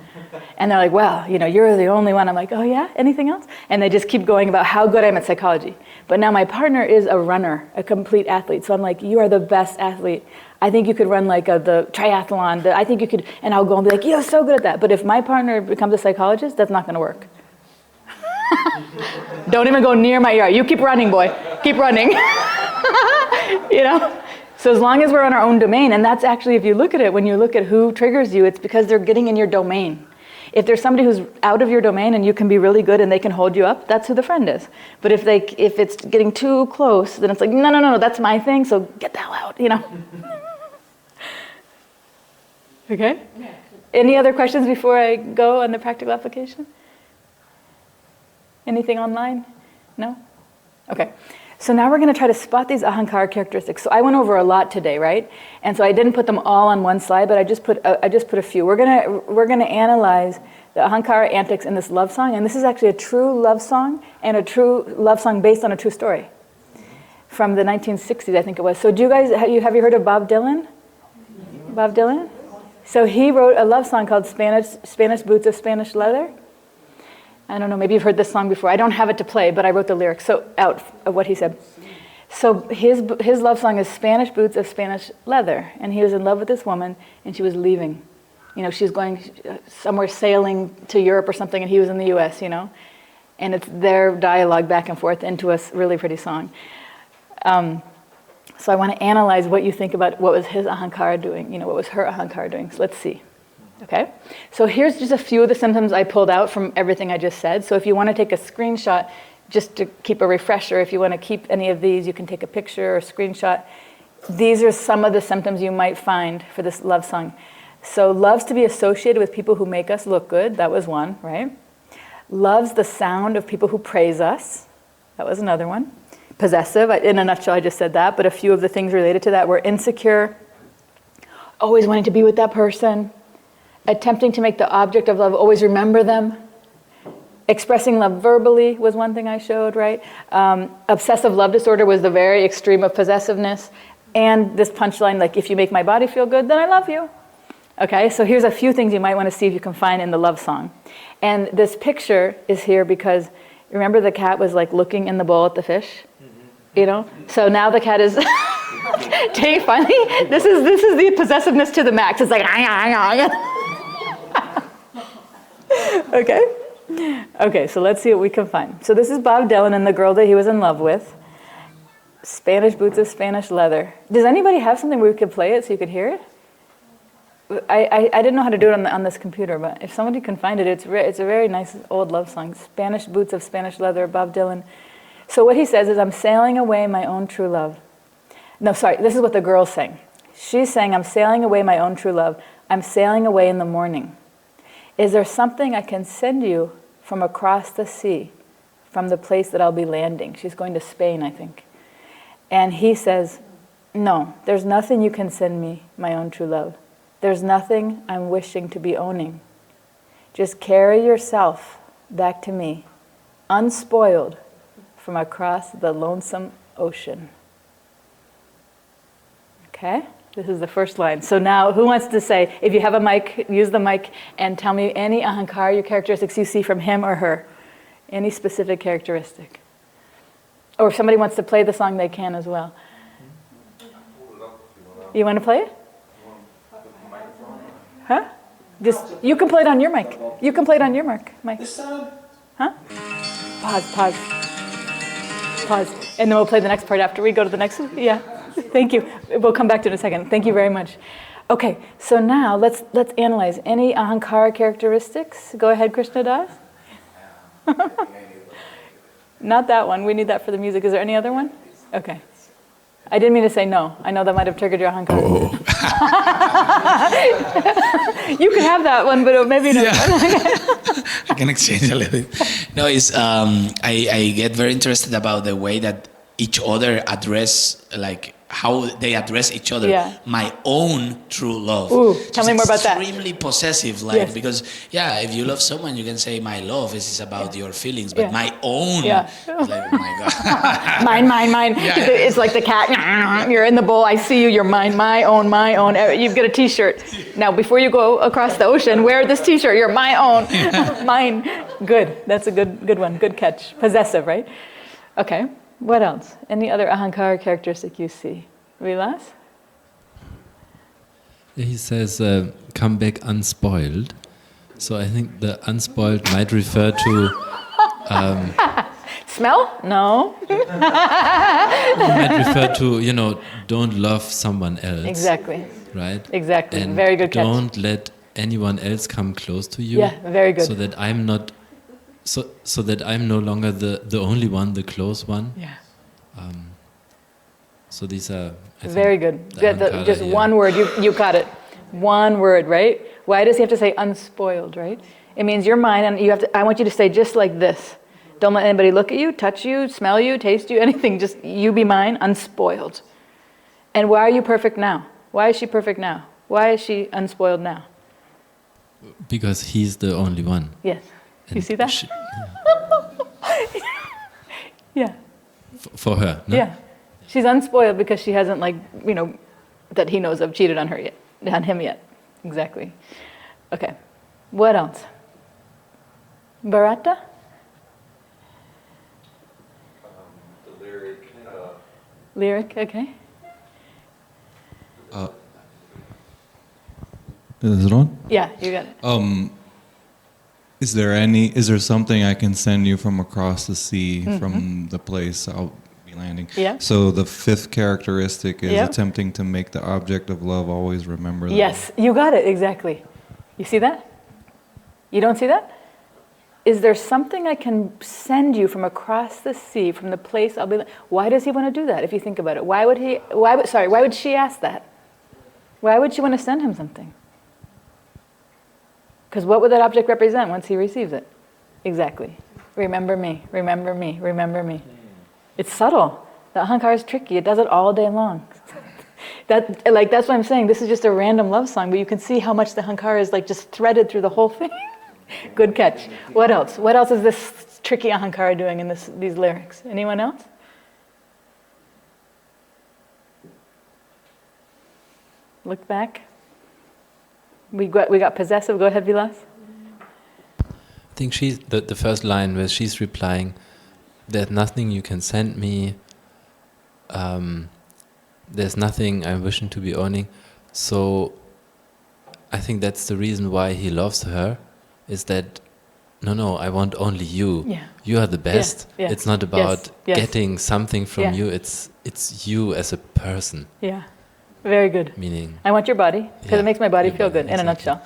And they're like, well, you're the only one. I'm like, oh yeah, anything else? And they just keep going about how good I am at psychology. But now my partner is a runner, a complete athlete. So I'm like, you are the best athlete. I think you could run like the triathlon. I think you could, and I'll go and be like, you're so good at that. But if my partner becomes a psychologist, that's not gonna work. Don't even go near my yard. You keep running, boy. Keep running. So as long as we're on our own domain, and that's actually, if you look at it, when you look at who triggers you, it's because they're getting in your domain. If there's somebody who's out of your domain and you can be really good and they can hold you up, that's who the friend is. But if it's getting too close, then it's like, no, that's my thing, so get the hell out, Okay? Any other questions before I go on the practical application? Anything online? No? Okay. So now we're going to try to spot these Ahankara characteristics. So I went over a lot today, right? And so I didn't put them all on one slide, but I just put a few. We're going to analyze the Ahankara antics in this love song, and this is actually a true love song, and a true love song based on a true story from the 1960s, I think it was. So do you guys have you heard of Bob Dylan? Bob Dylan? So he wrote a love song called Spanish Boots of Spanish Leather. I don't know, maybe you've heard this song before. I don't have it to play, but I wrote the lyrics out of what he said. So his love song is Spanish Boots of Spanish Leather. And he was in love with this woman, and she was leaving. She was going somewhere sailing to Europe or something, and he was in the US, And it's their dialogue back and forth into a really pretty song. So I want to analyze what you think about what was his Ahankara doing, what was her Ahankara doing. So let's see. Okay, so here's just a few of the symptoms I pulled out from everything I just said. So if you want to take a screenshot, just to keep a refresher, if you want to keep any of these, you can take a picture or a screenshot. These are some of the symptoms you might find for this love song. So loves to be associated with people who make us look good. That was one, right? Loves the sound of people who praise us. That was another one. Possessive, in a nutshell, I just said that, but a few of the things related to that were insecure, always wanting to be with that person, attempting to make the object of love, always remember them. Expressing love verbally was one thing I showed, right? Obsessive love disorder was the very extreme of possessiveness. And this punchline, like, if you make my body feel good, then I love you. Okay, so here's a few things you might want to see if you can find in the love song. And this picture is here because, remember the cat was like looking in the bowl at the fish? So now the cat is... finally, this is the possessiveness to the max. It's like... Okay, so let's see what we can find. So this is Bob Dylan and the girl that he was in love with. Spanish Boots of Spanish Leather. Does anybody have something where we could play it so you could hear it? I didn't know how to do it on this computer, but if somebody can find it, it's a very nice old love song. Spanish Boots of Spanish Leather, Bob Dylan. So what he says is, I'm sailing away my own true love. No, sorry, this is what the girl's saying. She's saying, I'm sailing away my own true love. I'm sailing away in the morning. Is there something I can send you from across the sea, from the place that I'll be landing? She's going to Spain, I think. And he says, no, there's nothing you can send me, my own true love. There's nothing I'm wishing to be owning. Just carry yourself back to me, unspoiled, from across the lonesome ocean. Okay? This is the first line. So now, who wants to say, if you have a mic, use the mic and tell me any Ahankara characteristics you see from him or her. Any specific characteristic. Or if somebody wants to play the song, they can as well. You want to play it? Huh? You can play it on your mic. You can play it on your mic. Huh? Pause. And then we'll play the next part after we go to the next one. Yeah. Thank you. We'll come back to it in a second. Thank you very much. Okay, so now let's analyze any Ahankara characteristics. Go ahead, Krishna Das. Not that one. We need that for the music. Is there any other one? Okay. I didn't mean to say no. I know that might have triggered your Ahankara. Oh. You could have that one, but maybe not. Yeah. I can exchange a little bit. No, it's I get very interested about the way that each other address like how they address each other. Yeah. My own true love. Ooh, tell me more about that. Extremely possessive, like, Yes. because if you love someone, you can say my love is about your feelings, but Yeah. my own, Yeah. is like, oh my God. Mine. Yeah. It's like the cat. You're in the bowl. I see you. You're mine, my own. You've got a T-shirt. Now, before you go across the ocean, wear this T-shirt. You're my own. Mine. Good. That's a good one. Good catch. Possessive, right? Okay. What else? Any other Ahankara characteristic you see? Vilas? He says, come back unspoiled. So I think the unspoiled might refer to... Smell? No. might refer to, don't love someone else. Exactly. Right? Exactly. And very good catch. don't let anyone else come close to you. Yeah, very good. So that I'm not... So that I'm no longer the only one, the close one. Yeah. So these are... I Very think, good. the Ahankara Just here. one word. You got it. One word, right? Why does he have to say unspoiled, right? It means you're mine, and I want you to say just like this. Don't let anybody look at you, touch you, smell you, taste you, anything. Just you be mine, unspoiled. And why are you perfect now? Why is she perfect now? Why is she unspoiled now? Because he's the only one. Yes. You And see that? Yeah. For her, no? Yeah. She's unspoiled because she hasn't, that he knows of, cheated on him yet. Exactly. Okay. What else? Bharata? The lyric. Lyric, okay. Is it on? Yeah, you got it. Is there something I can send you from across the sea from the place I'll be landing? Yeah. So the fifth characteristic is Yep. attempting to make the object of love always remember that. Yes, you got it, exactly. You see that? You don't see that? Is there something I can send you from across the sea, from the place I'll be... Why does he want to do that, if you think about it? Why would she ask that? Why would she want to send him something? Because what would that object represent once he receives it? Exactly. Remember me, remember me, remember me. It's subtle. The Ahankara is tricky. It does it all day long. That's what I'm saying. This is just a random love song, but you can see how much the Ahankara is just threaded through the whole thing. Good catch. What else? What else is this tricky Ahankara doing in these lyrics? Anyone else? Look back. We got possessive. Go ahead, Vilas. I think she's the first line where she's replying, "There's nothing you can send me. There's nothing I'm wishing to be owning." So I think that's the reason why he loves her, is that no, I want only you. Yeah. You are the best. Yeah. It's not about Yes. getting something from Yeah. you. It's you as a person. Yeah. Very good. Meaning, I want your body, because Yeah, it makes my body your feel body, good, in a exactly. nutshell.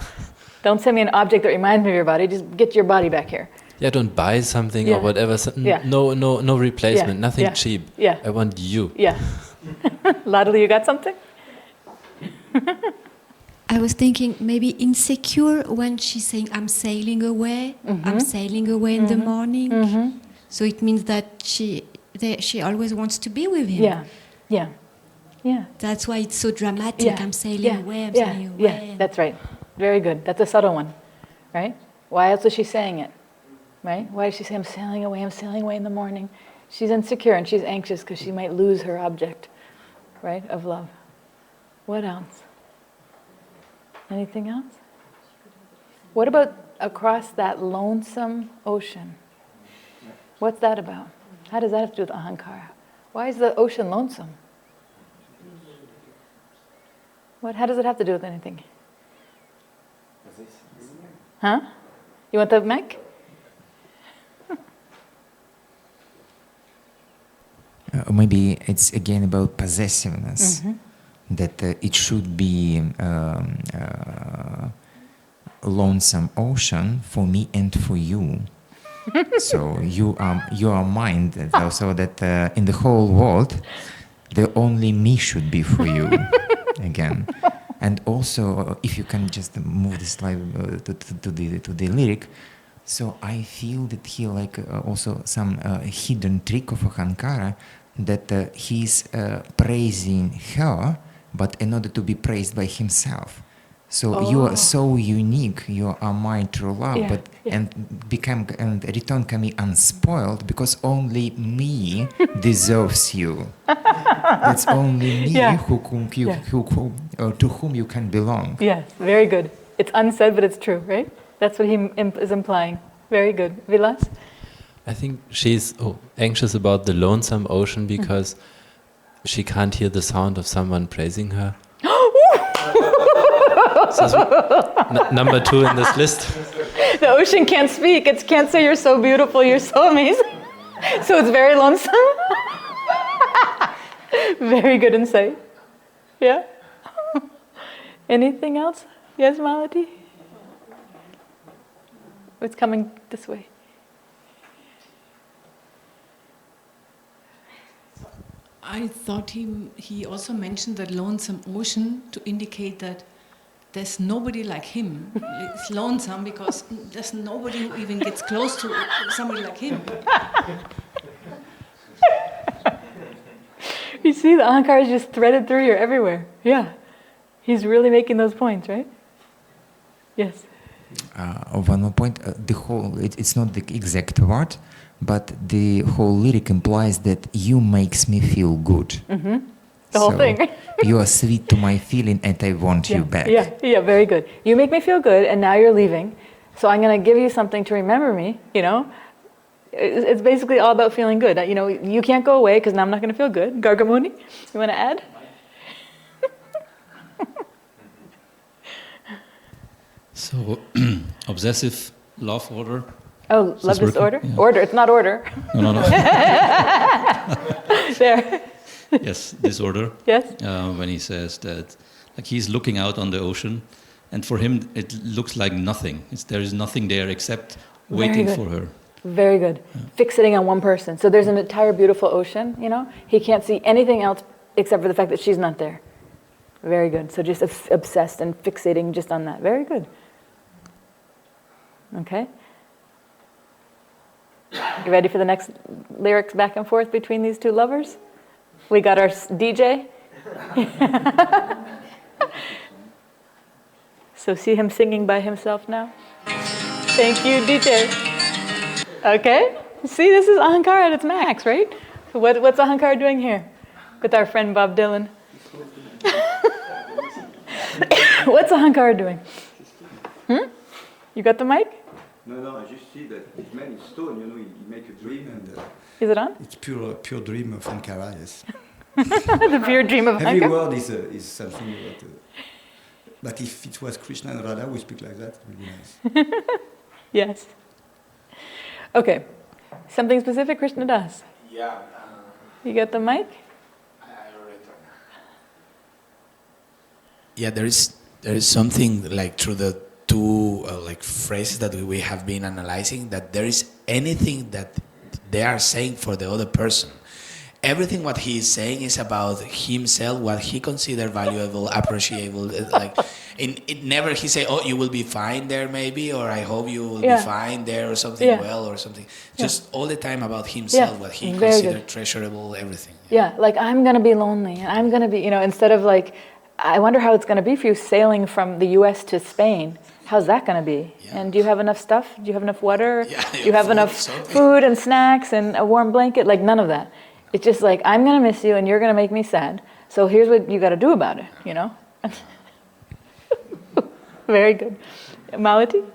Don't send me an object that reminds me of your body. Just get your body back here. yeah, don't buy something Yeah. or whatever. Yeah. No replacement. Yeah. Nothing Yeah. cheap. Yeah. I want you. Yeah. Ladli, you got something? I was thinking maybe insecure when she's saying, I'm sailing away, I'm sailing away in the morning. So it means that she always wants to be with him. Yeah. Yeah. Yeah. That's why it's so dramatic. Yeah. I'm sailing away, I'm sailing away. Yeah, that's right. Very good. That's a subtle one, right? Why else is she saying it, right? Why does she say, I'm sailing away in the morning? She's insecure and she's anxious because she might lose her object, right, of love. What else? Anything else? What about across that lonesome ocean? What's that about? How does that have to do with Ahankara? Why is the ocean lonesome? How does it have to do with anything? Huh? You want the mic? Maybe it's again about possessiveness. That it should be lonesome ocean for me and for you. So you are mine. So that in the whole world, the only me should be for you. Again, and also if you can just move the slide to the lyric. So I feel that here also some hidden trick of Ahankara, that he's praising her, but in order to be praised by himself. So you are so unique. You are my true love, but and return can be unspoiled because only me deserves you. That's only me to whom you can belong. Yes, very good. It's unsaid, but it's true, right? That's what he is implying. Very good. Vilas? I think she's anxious about the lonesome ocean because she can't hear the sound of someone praising her. So number 2 in this list. The ocean can't speak. It can't say you're so beautiful, you're so amazing. So it's very lonesome. Very good insight. Yeah? Anything else? Yes, Malati? It's coming this way. I thought he also mentioned that lonesome ocean to indicate that there's nobody like him. It's lonesome because there's nobody who even gets close to somebody like him. You see, the Ahankara is just threaded through here everywhere. Yeah. He's really making those points, right? Yes. One more point, the whole, it's not the exact word, but the whole lyric implies that you makes me feel good. Mm-hmm. The whole thing. You are sweet to my feeling and I want you back. Yeah, very good. You make me feel good and now you're leaving. So I'm going to give you something to remember me, you know. It's basically all about feeling good. You know, you can't go away because now I'm not going to feel good. Gargamuni, you want to add? So, obsessive love order. Oh, love disorder? Yeah. Order, it's not order. No. There. Yes, disorder. Yes. When he says that, like he's looking out on the ocean, and for him it looks like nothing. There is nothing there except waiting for her. Very good. Yeah. Fixating on one person. So there's an entire beautiful ocean, you know. He can't see anything else except for the fact that she's not there. Very good. So just obsessed and fixating just on that. Very good. Okay. You ready for the next lyrics back and forth between these two lovers? We got our DJ. So see him singing by himself now? Thank you, DJ. Okay. See, this is Ahankara at its max, right? So what's Ahankara doing here with our friend Bob Dylan? What's Ahankara doing? You got the mic? No, I just see that this man is stone, you know, he make a dream and... Is it on? It's pure dream of Ahankara, yes. The pure dream of Ahankara? Every word is something about... but if it was Krishna and Radha who speak like that, it would be nice. Yes. Okay. Something specific Krishna does? Yeah. You got the mic? Yeah, there is something like through the two like phrases that we have been analyzing, that there is anything that they are saying for the other person. Everything what he is saying is about himself, what he considers valuable, appreciable. Like, it never he say, "Oh, you will be fine there, maybe," or "I hope you will be fine there," or something well, or something. Just all the time about himself, what he considers treasurable, everything. Yeah, like I'm gonna be lonely, and I'm gonna be, you know, instead of like, I wonder how it's gonna be for you sailing from the U.S. to Spain. How's that gonna be? Yeah. And do you have enough stuff? Do you have enough water? Yeah, do you have enough food and snacks and a warm blanket? Like none of that. It's just like, I'm going to miss you and you're going to make me sad. So here's what you got to do about it, you know? Very good. Malati?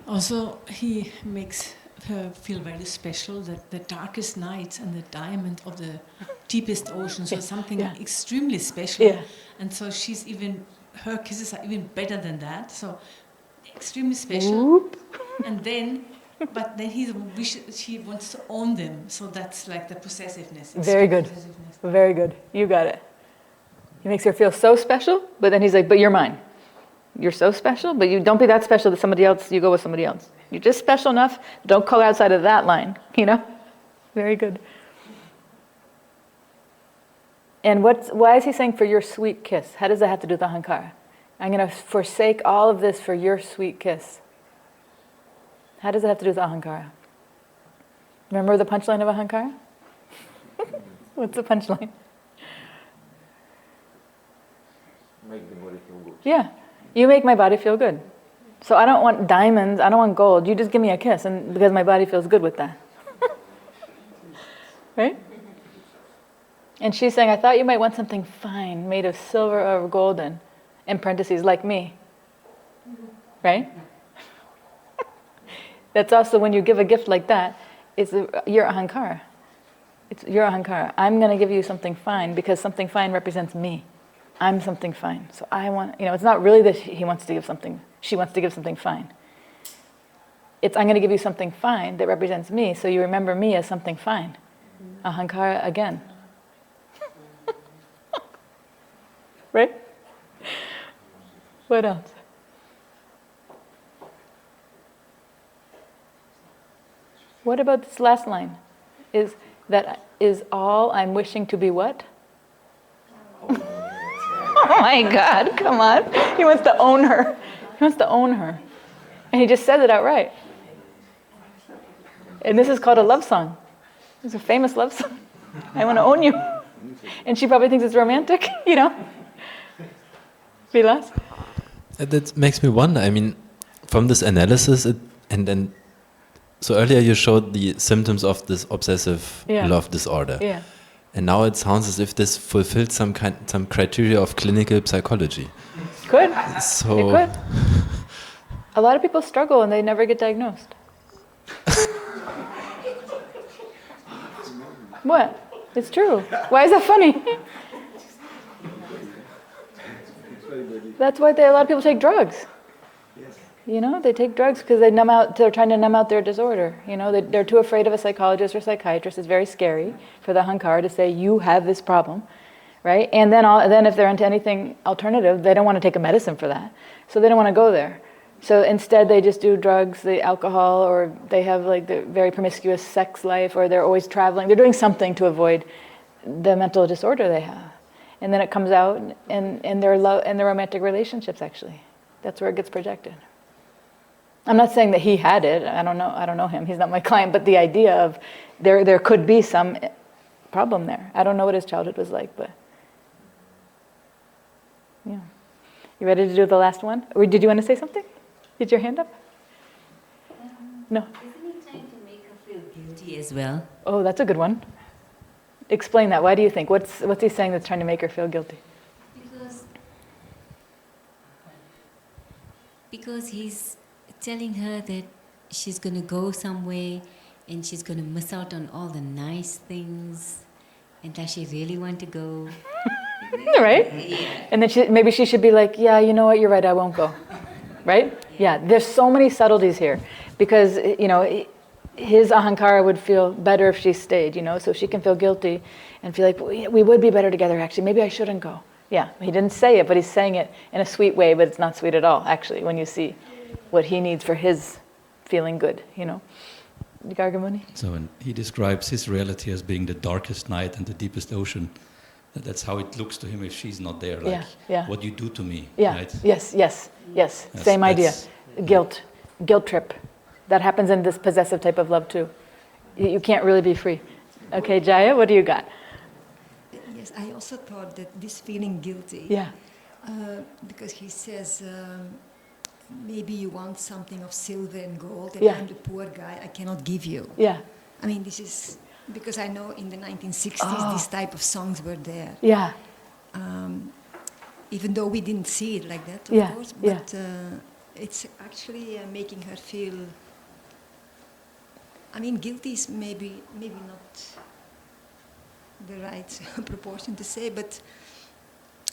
Also, he makes her feel very special, that the darkest nights and the diamond of the deepest ocean, so something extremely special. Yeah. And so her kisses are even better than that. So extremely special. Whoop. And then, but then she wants to own them. So that's like the possessiveness. Very good. Possessiveness. Very good. You got it. He makes her feel so special, but then he's like, but you're mine. You're so special, but you don't be that special that somebody else, you go with somebody else. You're just special enough, don't go outside of that line, you know? Very good. And why is he saying for your sweet kiss? How does that have to do with Ahankara? I'm going to forsake all of this for your sweet kiss. How does it have to do with Ahankara? Remember the punchline of Ahankara? What's the punchline? Make the body feel good. Yeah, you make my body feel good. So I don't want diamonds, I don't want gold, you just give me a kiss, and because my body feels good with that. Right? And she's saying, I thought you might want something fine, made of silver or golden, in parentheses, like me. Right? That's also when you give a gift like that, it's your Ahankara. It's your Ahankara. I'm going to give you something fine because something fine represents me. I'm something fine. So I want, it's not really that he wants to give something, she wants to give something fine. It's I'm going to give you something fine that represents me, so you remember me as something fine. Ahankara again. Right? What else? What about this last line? Is all I'm wishing to be what? Oh my God, come on. He wants to own her. He wants to own her. And he just says it outright. And this is called a love song. It's a famous love song. I want to own you. And she probably thinks it's romantic, Vilas? That makes me wonder. I mean, from this analysis, so earlier you showed the symptoms of this obsessive love disorder. Yeah. And now it sounds as if this fulfilled some criteria of clinical psychology. Could. So it could. A lot of people struggle and they never get diagnosed. What? It's true. Why is that funny? That's why a lot of people take drugs. They take drugs because they're trying to numb out their disorder. They're too afraid of a psychologist or psychiatrist. It's very scary for the Ahankara to say, you have this problem, right? And then if they're into anything alternative, they don't want to take a medicine for that. So they don't want to go there. So instead they just do drugs, the alcohol, or they have the very promiscuous sex life, or they're always traveling. They're doing something to avoid the mental disorder they have. And then it comes out in their romantic relationships, actually. That's where it gets projected. I'm not saying that he had it. I don't know him. He's not my client. But the idea of there could be some problem there. I don't know what his childhood was like, but yeah. You ready to do the last one? Or did you want to say something? Did your hand up? No. Isn't he trying to make her feel guilty as well? Oh, that's a good one. Explain that. Why do you think? What's he saying that's trying to make her feel guilty? Because he's telling her that she's going to go somewhere and she's going to miss out on all the nice things, and does she really want to go? Right? Yeah. And then maybe she should be like, yeah, you know what, you're right, I won't go. Right? Yeah, there's so many subtleties here. Because, his Ahankara would feel better if she stayed, so she can feel guilty and feel like, we would be better together, actually. Maybe I shouldn't go. Yeah, he didn't say it, but he's saying it in a sweet way, but it's not sweet at all, actually, when you see what he needs for his feeling good, Gargamuni? So when he describes his reality as being the darkest night and the deepest ocean, that's how it looks to him if she's not there. What you do to me, right? Yes. Same idea. Guilt trip. That happens in this possessive type of love too. You can't really be free. Okay, Jaya, what do you got? Yes, I also thought that this feeling guilty. Yeah. Because he says, maybe you want something of silver and gold, and I'm the poor guy, I cannot give you. Yeah. I mean, this is because I know in the 1960s these type of songs were there. Yeah. Even though we didn't see it like that, of course, but it's actually making her feel. I mean, guilty is maybe not the right proportion to say, but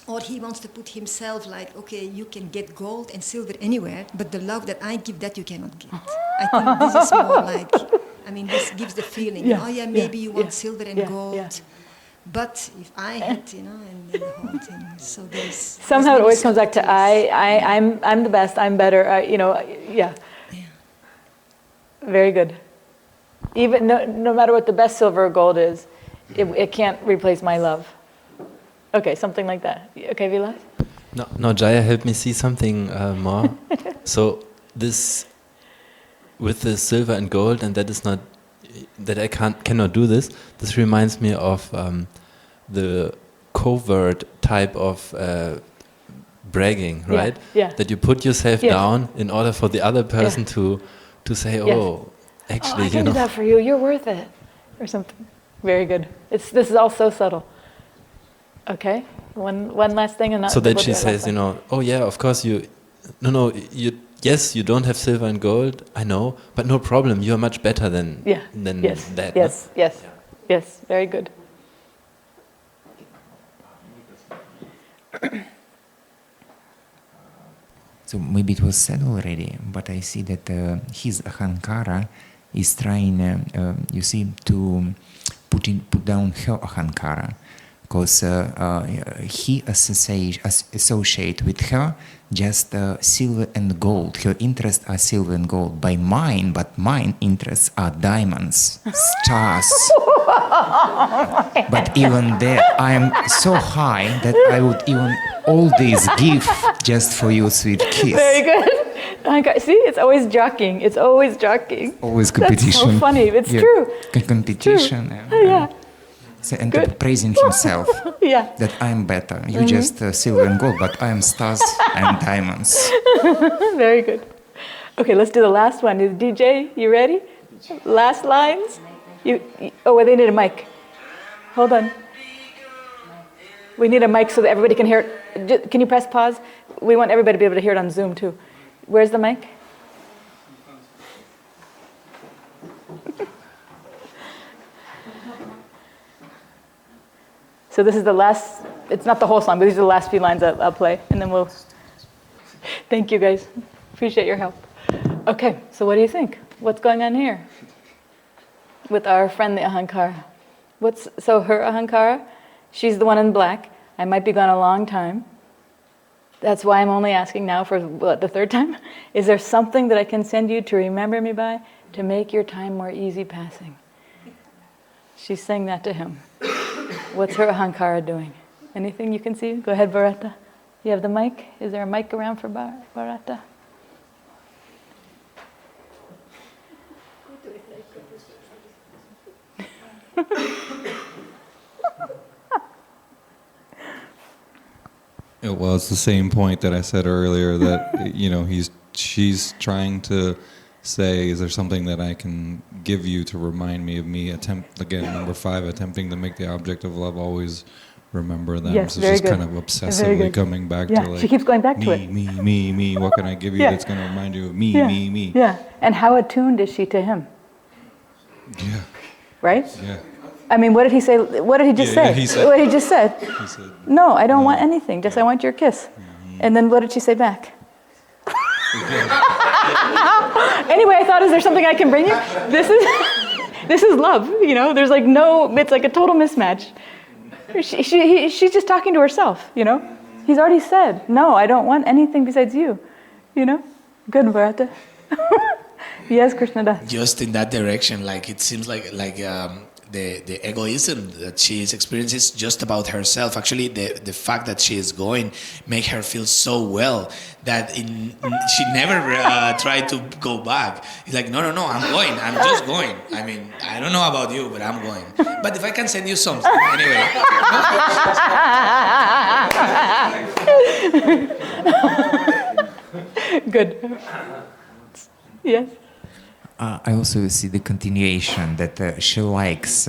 or he wants to put himself like, okay, you can get gold and silver anywhere, but the love that I give, that you cannot get. I think this is more like, I mean, this gives the feeling, maybe you want silver and gold, but if I had, and the whole thing. So there's somehow it always comes back to I'm the best, I'm better, Very good. Even no matter what the best silver or gold is, it can't replace my love. Okay, something like that. Okay, Vilas? No, Jaya helped me see something more. So this, with the silver and gold, and that is not, that I cannot do this. This reminds me of the covert type of bragging, right? Yeah. That you put yourself Yes. down in order for the other person to say, Yes. oh, actually, I can do that for you. You're worth it, or something. Very good. This is all so subtle. Okay. One last thing, and so that we'll she do it last says, time. oh yeah, of course yes, you don't have silver and gold, I know, but no problem. You are much better than Yes. that. Yes. Yes. Yes. Very good. So maybe it was said already, but I see that his Ahankara is trying, you see, to put down her Ahankara, because he associate with her just silver and gold. Her interests are silver and gold. But mine interests are diamonds, stars. But even there, I am so high that I would even all these give just for you, sweet kiss. Very good. See, it's always jockeying. It's always jockeying. Always competition. That's so funny. It's true. Competition. It's true. Yeah. So, and praising himself. Yeah. That I'm better. You just silver and gold, but I am stars and diamonds. Very good. Okay, let's do the last one. Is DJ, you ready? Last lines? Oh, well, they need a mic. Hold on. We need a mic so that everybody can hear it. Can you press pause? We want everybody to be able to hear it on Zoom, too. Where's the mic? So this is the last, it's not the whole song, but these are the last few lines I'll play, and then we'll... Thank you, guys. Appreciate your help. Okay, so what do you think? What's going on here with our friend, the Ahankara? So her Ahankara, she's the one in black. I might be gone a long time. That's why I'm only asking now for, the third time? Is there something that I can send you to remember me by to make your time more easy passing? She's saying that to him. What's her Ahankara doing? Anything you can see? Go ahead, Bharata. You have the mic? Is there a mic around for Bharata? Well, it's the same point that I said earlier that she's trying to say, is there something that I can give you to remind me of me? Number 5, attempting to make the object of love always remember them. Yes, so very she's good. kind of obsessively coming back to like, she keeps going back to it. Me. What can I give you that's going to remind you of me? Yeah, and how attuned is she to him? Yeah. Right? Yeah. I mean, what did he say? What did he just say? What he just said? He said, no, I don't want anything. Just I want your kiss. And then what did she say back? Anyway, I thought, is there something I can bring you? This is love. There's like no. It's like a total mismatch. She's just talking to herself. He's already said, no, I don't want anything besides you. Good, Bharata. Yes, Krishnadas. Just in that direction, like it seems like the egoism that she is experiencing is just about herself. Actually, the fact that she is going make her feel so well that she never tried to go back. It's like, no, I'm going. I'm just going. I mean, I don't know about you, but I'm going. But if I can send you something, anyway. Good. Yes. I also see the continuation that she likes,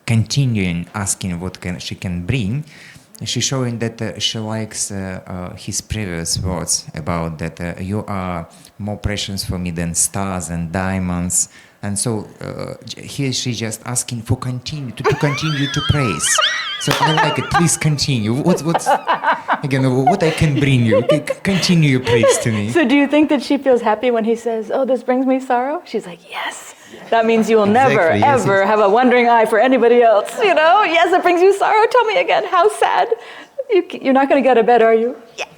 continuing asking what she can bring. She's showing that she likes his previous words about that you are more precious for me than stars and diamonds. And so here she's just asking for to continue to praise. So I like it. Please continue. What I can bring you? Continue your praise to me. So do you think that she feels happy when he says, "Oh, this brings me sorrow"? She's like, "Yes." That means you will never, ever have a wandering eye for anybody else. Yes, it brings you sorrow. Tell me again. How sad? You're not going to get out of bed, are you? Yeah.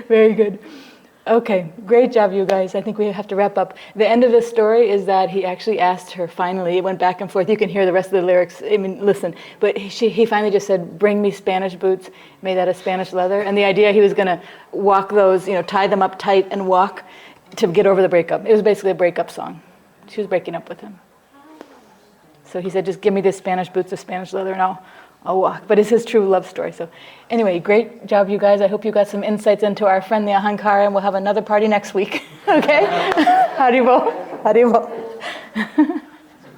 Very good. Okay, great job, you guys. I think we have to wrap up. The end of the story is that he actually asked her finally, it went back and forth. You can hear the rest of the lyrics. I mean, listen. But he finally just said, bring me Spanish boots made out of Spanish leather. And the idea he was going to walk those, tie them up tight and walk to get over the breakup. It was basically a breakup song. She was breaking up with him. So he said, just give me the Spanish boots of Spanish leather and I'll walk. But it's his true love story. So anyway, great job, you guys. I hope you got some insights into our friend, the Ahankara, and we'll have another party next week. Okay? Haribol. Haribol.